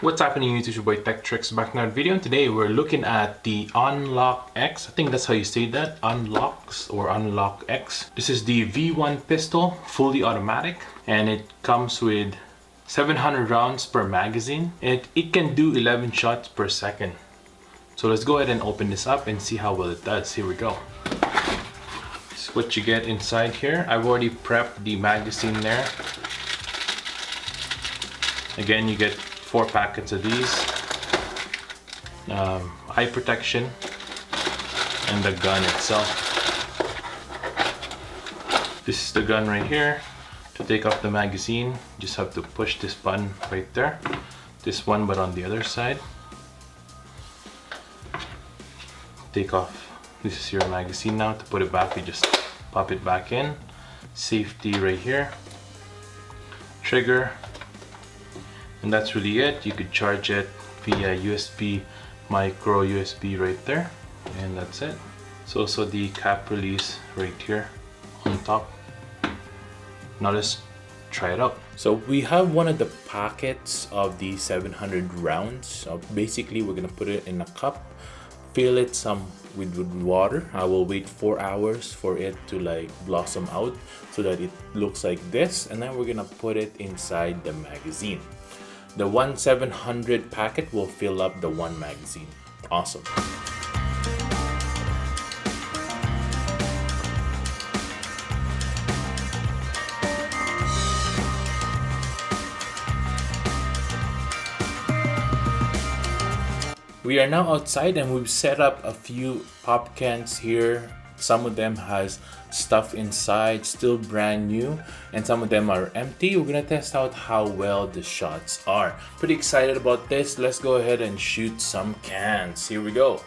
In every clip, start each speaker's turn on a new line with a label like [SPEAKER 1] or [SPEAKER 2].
[SPEAKER 1] What's happening YouTube? It's your boy Tech Tricks back in our video, and today we're looking at the UnlocX. I think that's how you say that, UnlocX or UnlocX. This is the V1 pistol, fully automatic, and it comes with 700 rounds per magazine. It can do 11 shots per second. So let's go ahead and open this up and see how well it does. Here we go. This is what you get inside here. I've already prepped the magazine there. Again, you get 4 packets of these, eye protection, and the gun itself. This is the gun right here. To take off the magazine, you just have to push this button right there. This one, but on the other side. Take off. This is your magazine now. To put it back, you just pop it back in. Safety right here. Trigger. And that's really it. You could charge it via USB, micro USB right there, and that's it. So also the cap release right here on top. Now let's try it out. So we have one of the packets of the 700 rounds. So basically we're gonna put it in a cup, fill it some with water. I will wait 4 hours for it to like blossom out so that it looks like this, and then we're gonna put it inside the magazine. The 700 packet will fill up the one magazine. Awesome. We are now outside and we've set up a few pop cans here. Some of them has stuff inside, still brand new, and some of them are empty. We're gonna test out how well the shots are. Pretty excited about this. Let's go ahead and shoot some cans. Here we go.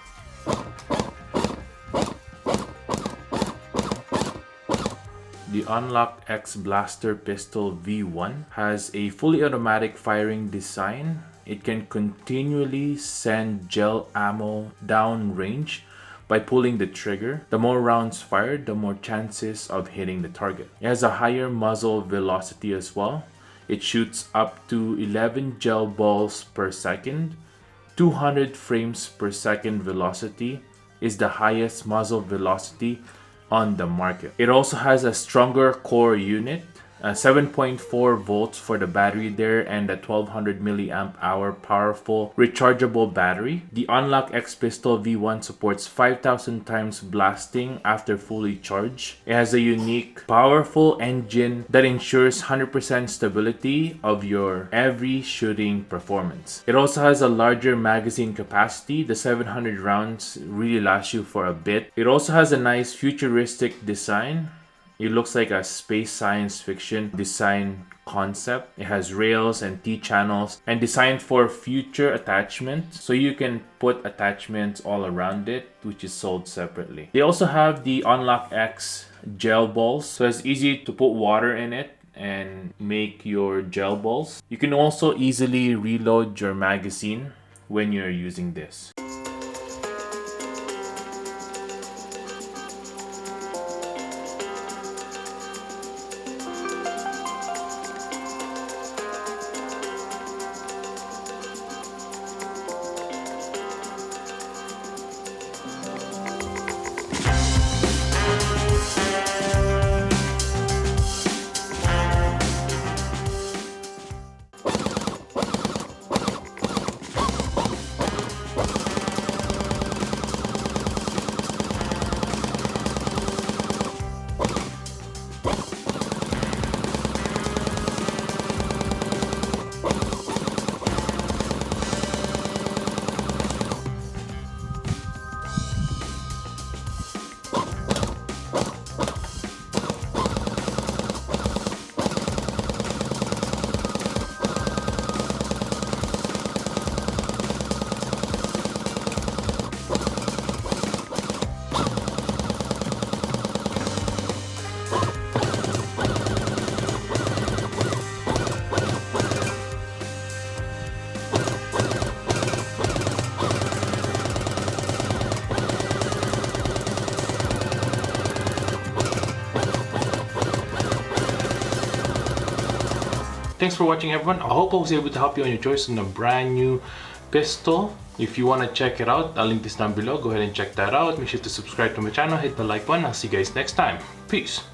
[SPEAKER 1] The UnlocX Blaster Pistol V1 has a fully automatic firing design. It can continually send gel ammo down range by pulling the trigger. The more rounds fired, the more chances of hitting the target. It has a higher muzzle velocity as well. It shoots up to 11 gel balls per second. 200 frames per second velocity is the highest muzzle velocity on the market. It also has a stronger core unit, 7.4 volts for the battery there, and a 1200 milliamp hour powerful rechargeable battery. The UnlocX Pistol V1 supports 5,000 times blasting after fully charged. It has a unique, powerful engine that ensures 100% stability of your every shooting performance. It also has a larger magazine capacity. The 700 rounds really last you for a bit. It also has a nice futuristic design. It looks like a space science fiction design concept. It has rails and T-channels and designed for future attachment. So you can put attachments all around it, which is sold separately. They also have the UnlocX gel balls. So it's easy to put water in it and make your gel balls. You can also easily reload your magazine when you're using this. thanks for watching, everyone. I hope I was able to help you on your choice on a brand new pistol. If you want to check it out, I'll link this down below. Go ahead and check that out. Make sure to subscribe to my channel, hit the like button. I'll see you guys next time. Peace.